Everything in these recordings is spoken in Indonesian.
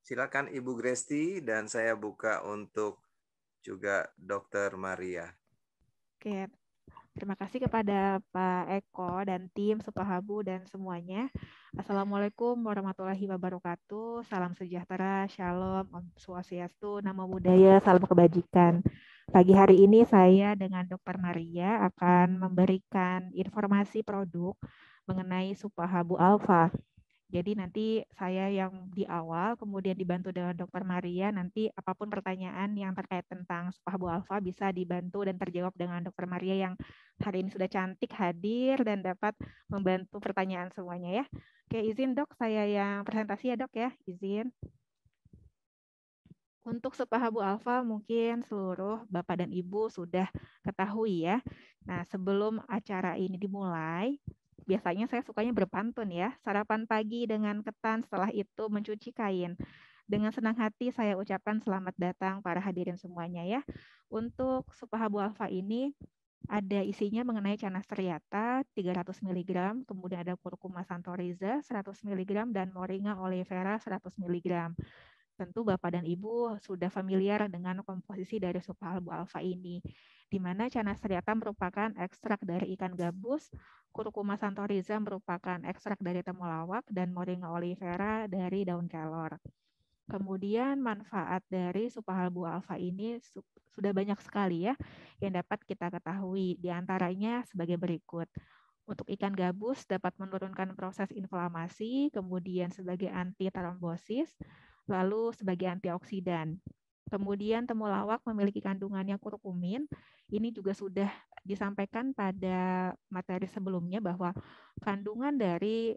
Silakan Ibu Gresti dan saya buka untuk juga Dr. Maria. Oke, terima kasih kepada Pak Eko dan tim Supahabu dan semuanya. Assalamualaikum warahmatullahi wabarakatuh. Salam sejahtera, shalom, om swastiastu, namo buddhaya, salam kebajikan. Pagi hari ini saya dengan Dr. Maria akan memberikan informasi produk mengenai Supahabu Alpha. Jadi nanti saya yang di awal, kemudian dibantu dengan Dr. Maria, nanti apapun pertanyaan yang terkait tentang Supahabu Alpha bisa dibantu dan terjawab dengan Dr. Maria yang hari ini sudah cantik hadir dan dapat membantu pertanyaan semuanya ya. Oke, izin dok, saya yang presentasi ya dok ya, izin. Untuk Supahabu Alpha mungkin seluruh Bapak dan Ibu sudah ketahui ya. Nah, sebelum acara ini dimulai, biasanya saya sukanya berpantun ya. Sarapan pagi dengan ketan, setelah itu mencuci kain. Dengan senang hati saya ucapkan selamat datang para hadirin semuanya ya. Untuk Supahabu Alpha ini ada isinya mengenai canas teriata 300 mg, kemudian ada kurkuma santoriza 100 mg, dan moringa oleifera 100 mg. Tentu Bapak dan Ibu sudah familiar dengan komposisi dari Supahabu Alpha ini, di mana canas teriata merupakan ekstrak dari ikan gabus, kurkuma santoriza merupakan ekstrak dari temulawak, dan moringa oleifera dari daun kelor. Kemudian manfaat dari Supahabu Alpha ini sudah banyak sekali ya yang dapat kita ketahui. Di antaranya sebagai berikut. Untuk ikan gabus dapat menurunkan proses inflamasi, kemudian sebagai anti trombosis, lalu sebagai antioksidan. Kemudian temulawak memiliki kandungannya kurkumin. Ini juga sudah disampaikan pada materi sebelumnya bahwa kandungan dari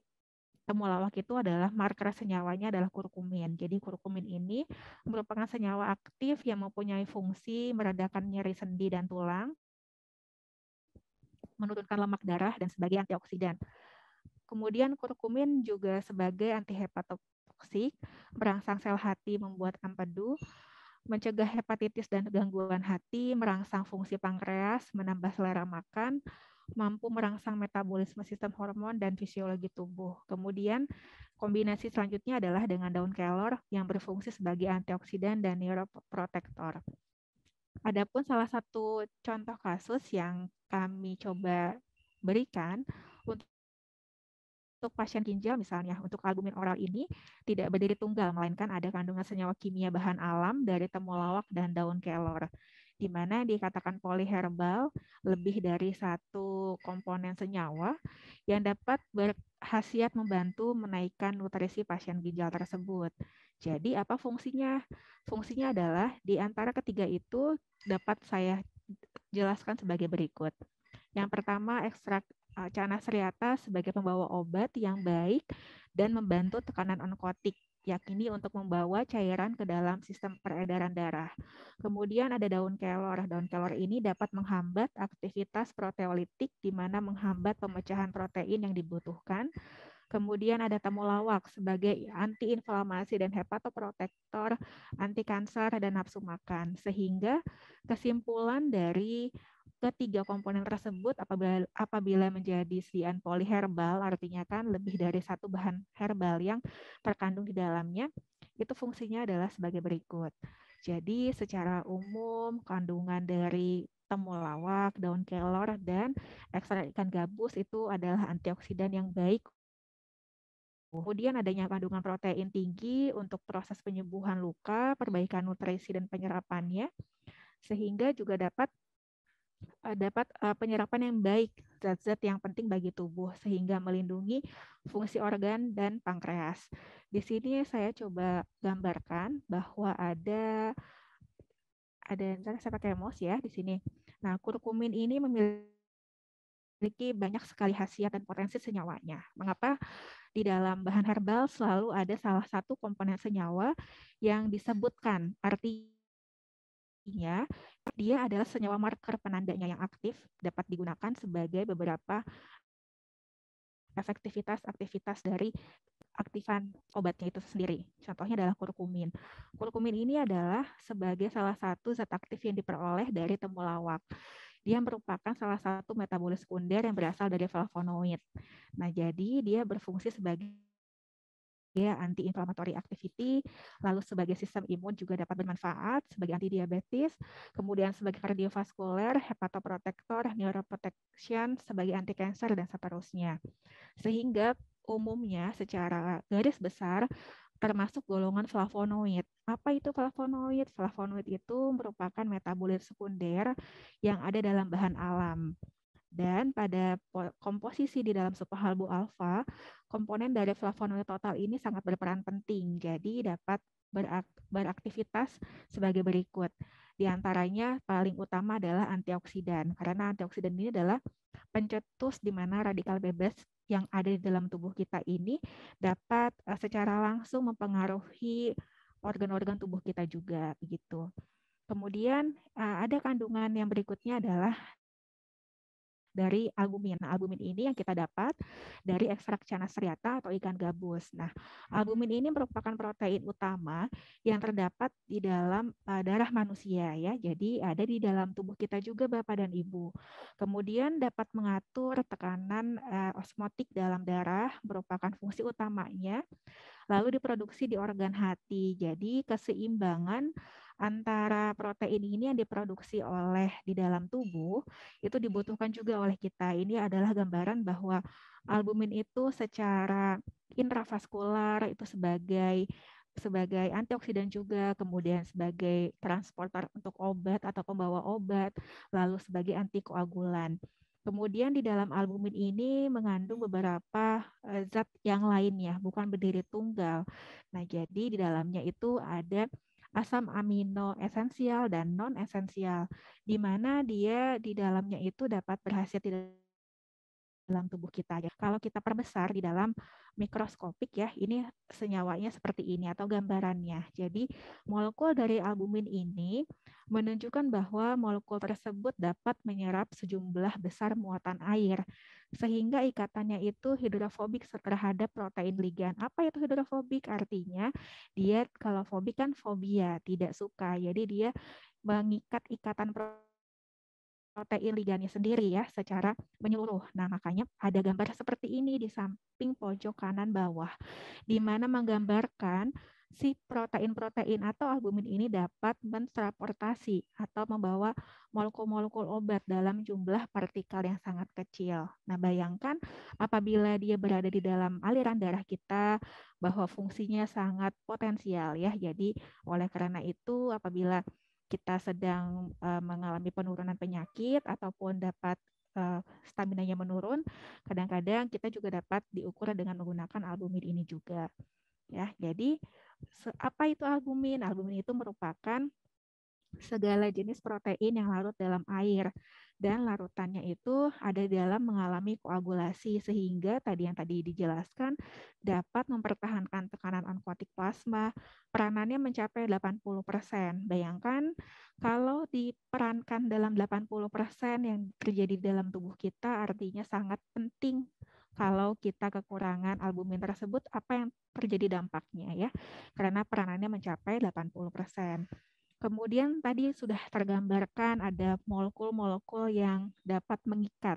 temulawak itu adalah marker senyawanya adalah kurkumin. Jadi kurkumin ini merupakan senyawa aktif yang mempunyai fungsi meredakan nyeri sendi dan tulang, menurunkan lemak darah, dan sebagai antioksidan. Kemudian kurkumin juga sebagai antihepatotoksik, merangsang sel hati membuat empedu, mencegah hepatitis dan gangguan hati, merangsang fungsi pankreas, menambah selera makan, mampu merangsang metabolisme sistem hormon dan fisiologi tubuh. Kemudian kombinasi selanjutnya adalah dengan daun kelor yang berfungsi sebagai antioksidan dan neuroprotektor. Adapun salah satu contoh kasus yang kami coba berikan untuk pasien ginjal misalnya, untuk albumin oral ini tidak berdiri tunggal, melainkan ada kandungan senyawa kimia bahan alam dari temulawak dan daun kelor, di mana dikatakan poliherbal, lebih dari satu komponen senyawa yang dapat berkhasiat membantu menaikkan nutrisi pasien ginjal tersebut. Jadi apa fungsinya? Fungsinya adalah di antara ketiga itu dapat saya jelaskan sebagai berikut. Yang pertama, ekstrak canas teriata sebagai pembawa obat yang baik dan membantu tekanan onkotik, yakni untuk membawa cairan ke dalam sistem peredaran darah. Kemudian ada daun kelor. Daun kelor ini dapat menghambat aktivitas proteolitik, di mana menghambat pemecahan protein yang dibutuhkan. Kemudian ada temulawak sebagai antiinflamasi dan hepatoprotektor, anti kanker dan nafsu makan. Sehingga kesimpulan dari ketiga komponen tersebut apabila menjadi sian poliherbal, artinya kan lebih dari satu bahan herbal yang terkandung di dalamnya, itu fungsinya adalah sebagai berikut. Jadi secara umum kandungan dari temulawak, daun kelor, dan ekstrak ikan gabus itu adalah antioksidan yang baik. Kemudian adanya kandungan protein tinggi untuk proses penyembuhan luka, perbaikan nutrisi dan penyerapannya, sehingga juga dapat penyerapan yang baik, zat-zat yang penting bagi tubuh, sehingga melindungi fungsi organ dan pankreas. Di sini saya coba gambarkan bahwa ada saya pakai mouse ya di sini. Nah, kurkumin ini memiliki banyak sekali khasiat dan potensi senyawanya. Mengapa di dalam bahan herbal selalu ada salah satu komponen senyawa yang disebutkan. Artinya, dia adalah senyawa marker penandanya yang aktif, dapat digunakan sebagai beberapa aktivitas dari aktifan obatnya itu sendiri. Contohnya adalah kurkumin. Kurkumin ini adalah sebagai salah satu zat aktif yang diperoleh dari temulawak. Dia merupakan salah satu metabolis sekunder yang berasal dari flavonoid. Nah, jadi dia berfungsi sebagai anti-inflammatory activity, lalu sebagai sistem imun juga dapat bermanfaat, sebagai anti-diabetes, kemudian sebagai kardiovaskuler, hepatoprotektor, neuroprotection, sebagai anti-cancer, dan seterusnya. Sehingga umumnya secara garis besar termasuk golongan flavonoid. Apa itu flavonoid? Flavonoid itu merupakan metabolit sekunder yang ada dalam bahan alam. Dan pada komposisi di dalam superhalbu alfa, komponen dari flavonoid total ini sangat berperan penting. Jadi dapat beraktivitas sebagai berikut. Di antaranya paling utama adalah antioksidan. Karena antioksidan ini adalah pencetus di mana radikal bebas yang ada di dalam tubuh kita ini dapat secara langsung mempengaruhi organ-organ tubuh kita juga begitu. Kemudian ada kandungan yang berikutnya adalah dari albumin. Nah, albumin ini yang kita dapat dari ekstrak Canas striata atau ikan gabus. Nah, albumin ini merupakan protein utama yang terdapat di dalam darah manusia ya. Jadi ada di dalam tubuh kita juga Bapak dan Ibu. Kemudian dapat mengatur tekanan osmotik dalam darah, merupakan fungsi utamanya. Lalu diproduksi di organ hati. Jadi keseimbangan antara protein ini yang diproduksi oleh di dalam tubuh itu dibutuhkan juga oleh kita. Ini adalah gambaran bahwa albumin itu secara intravaskular itu sebagai antioksidan juga, kemudian sebagai transporter untuk obat atau pembawa obat, lalu sebagai antikoagulan. Kemudian di dalam albumin ini mengandung beberapa zat yang lainnya, bukan berdiri tunggal. Nah, jadi di dalamnya itu ada asam amino esensial dan non esensial, di mana dia di dalamnya itu dapat berhasil dalam tubuh kita. Kalau kita perbesar di dalam mikroskopik ya, ini senyawanya seperti ini atau gambarannya. Jadi molekul dari albumin ini menunjukkan bahwa molekul tersebut dapat menyerap sejumlah besar muatan air sehingga ikatannya itu hidrofobik terhadap protein ligan. Apa itu hidrofobik? Artinya dia kalau fobik kan fobia, tidak suka. Jadi dia mengikat ikatan protein ligannya sendiri ya secara menyeluruh. Nah, makanya ada gambar seperti ini di samping pojok kanan bawah, di mana menggambarkan si protein-protein atau albumin ini dapat mentransportasi atau membawa molekul-molekul obat dalam jumlah partikel yang sangat kecil. Nah, bayangkan apabila dia berada di dalam aliran darah kita, bahwa fungsinya sangat potensial ya. Jadi, oleh karena itu apabila kita sedang mengalami penurunan penyakit ataupun dapat stamina-nya menurun, kadang-kadang kita juga dapat diukur dengan menggunakan albumin ini juga. Ya, jadi apa itu albumin? Albumin itu merupakan segala jenis protein yang larut dalam air dan larutannya itu ada dalam mengalami koagulasi sehingga yang tadi dijelaskan dapat mempertahankan tekanan onkotik plasma. Peranannya mencapai 80%. Bayangkan kalau diperankan dalam 80% yang terjadi dalam tubuh kita artinya sangat penting. Kalau kita kekurangan albumin tersebut, apa yang terjadi dampaknya ya? Karena peranannya mencapai 80%. Kemudian tadi sudah tergambarkan ada molekul-molekul yang dapat mengikat.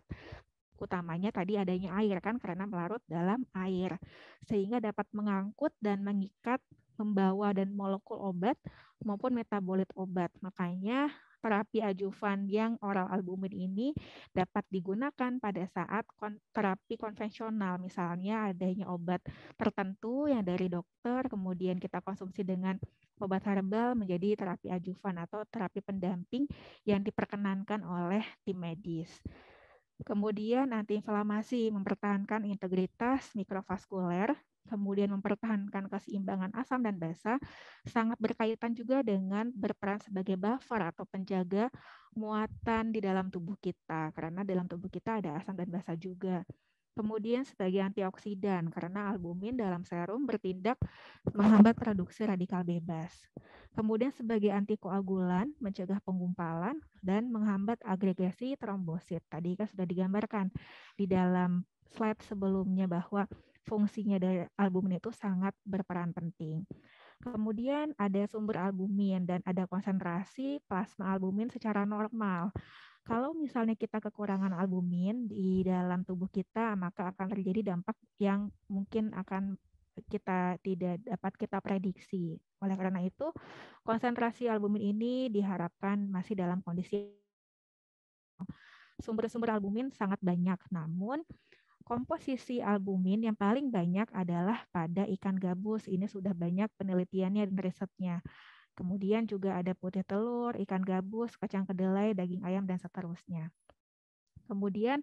Utamanya tadi adanya air kan karena melarut dalam air. Sehingga dapat mengangkut dan mengikat, membawa dan molekul obat maupun metabolit obat. Makanya terapi adjuvan yang oral albumin ini dapat digunakan pada saat terapi konvensional. Misalnya adanya obat tertentu yang dari dokter, kemudian kita konsumsi dengan obat herbal menjadi terapi adjuvan atau terapi pendamping yang diperkenankan oleh tim medis. Kemudian antiinflamasi, mempertahankan integritas mikrovaskuler, kemudian mempertahankan keseimbangan asam dan basa, sangat berkaitan juga dengan berperan sebagai buffer atau penjaga muatan di dalam tubuh kita, karena dalam tubuh kita ada asam dan basa juga. Kemudian sebagai antioksidan, karena albumin dalam serum bertindak menghambat produksi radikal bebas. Kemudian sebagai antikoagulan, mencegah penggumpalan dan menghambat agregasi trombosit. Tadi kan sudah digambarkan di dalam slide sebelumnya bahwa fungsinya dari albumin itu sangat berperan penting. Kemudian ada sumber albumin dan ada konsentrasi plasma albumin secara normal. Kalau misalnya kita kekurangan albumin di dalam tubuh kita, maka akan terjadi dampak yang mungkin akan tidak dapat kita prediksi. Oleh karena itu, konsentrasi albumin ini diharapkan masih dalam kondisi sumber-sumber albumin sangat banyak, namun komposisi albumin yang paling banyak adalah pada ikan gabus. Ini sudah banyak penelitiannya dan risetnya. Kemudian juga ada putih telur, ikan gabus, kacang kedelai, daging ayam, dan seterusnya. Kemudian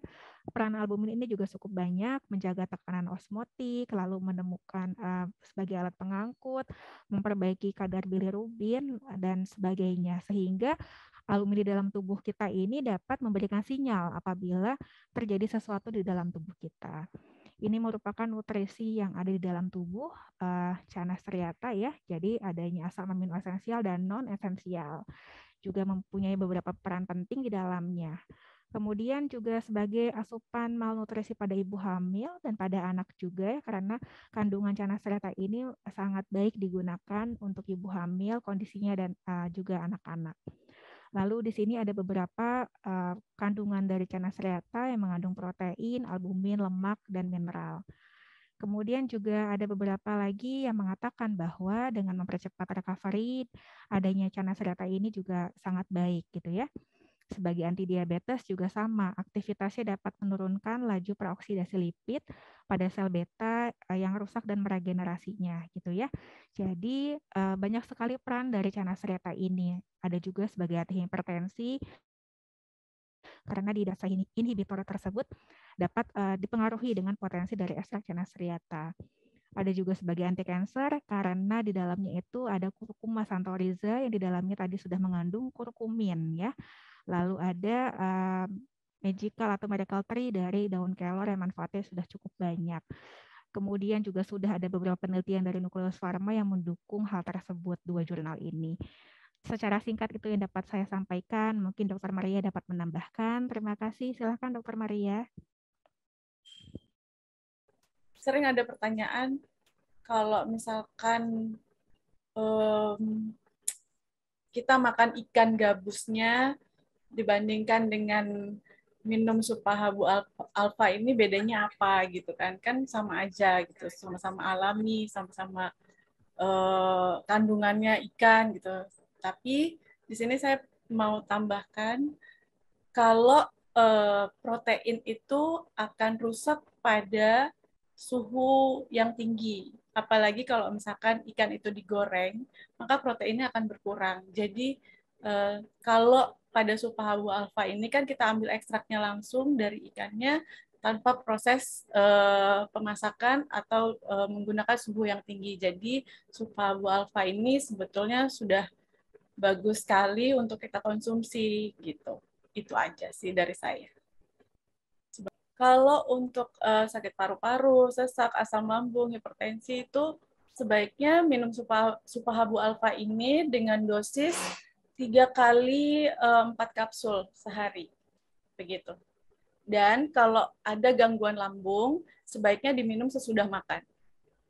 peran albumin ini juga cukup banyak menjaga tekanan osmotik, lalu menemukan sebagai alat pengangkut, memperbaiki kadar bilirubin, dan sebagainya. Sehingga albumin di dalam tubuh kita ini dapat memberikan sinyal apabila terjadi sesuatu di dalam tubuh kita. Ini merupakan nutrisi yang ada di dalam tubuh Canas striata ya. Jadi adanya asam amino esensial dan non esensial. Juga mempunyai beberapa peran penting di dalamnya. Kemudian juga sebagai asupan malnutrisi pada ibu hamil dan pada anak juga ya, karena kandungan Canas striata ini sangat baik digunakan untuk ibu hamil kondisinya dan juga anak-anak. Lalu di sini ada beberapa kandungan dari Canas striata yang mengandung protein, albumin, lemak, dan mineral. Kemudian juga ada beberapa lagi yang mengatakan bahwa dengan mempercepat recovery, adanya Canas striata ini juga sangat baik gitu ya. Sebagai antidiabetes juga sama, aktivitasnya dapat menurunkan laju peroksidasi lipid pada sel beta yang rusak dan meregenerasinya gitu ya. Jadi banyak sekali peran dari Canas striata ini. Ada juga sebagai antihipertensi karena di dasar inhibitor tersebut dapat dipengaruhi dengan potensi dari ekstrak Canas striata. Ada juga sebagai anti kanker karena di dalamnya itu ada kurkuma santoriza yang di dalamnya tadi sudah mengandung kurkumin ya. Lalu ada magical atau miracle tree dari daun kelor yang manfaatnya sudah cukup banyak. Kemudian juga sudah ada beberapa penelitian dari Nucleus Pharma yang mendukung hal tersebut, 2 jurnal ini. Secara singkat itu yang dapat saya sampaikan. Mungkin Dr. Maria dapat menambahkan. Terima kasih. Silakan Dr. Maria. Sering ada pertanyaan, kalau misalkan kita makan ikan gabusnya dibandingkan dengan minum Supahabu alfa ini bedanya apa gitu kan? Kan sama aja gitu, sama-sama alami, sama-sama kandungannya ikan gitu. Tapi di sini saya mau tambahkan kalau protein itu akan rusak pada suhu yang tinggi. Apalagi kalau misalkan ikan itu digoreng, maka proteinnya akan berkurang. Jadi kalau pada Supahabu alfa ini kan kita ambil ekstraknya langsung dari ikannya tanpa proses pemasakan atau menggunakan suhu yang tinggi. Jadi Supahabu alfa ini sebetulnya sudah bagus sekali untuk kita konsumsi gitu. Itu aja sih dari saya. Kalau untuk sakit paru-paru, sesak, asam lambung, hipertensi itu sebaiknya minum Supahabu alfa ini dengan dosis 3 kali 4 kapsul sehari. Begitu. Dan kalau ada gangguan lambung, sebaiknya diminum sesudah makan.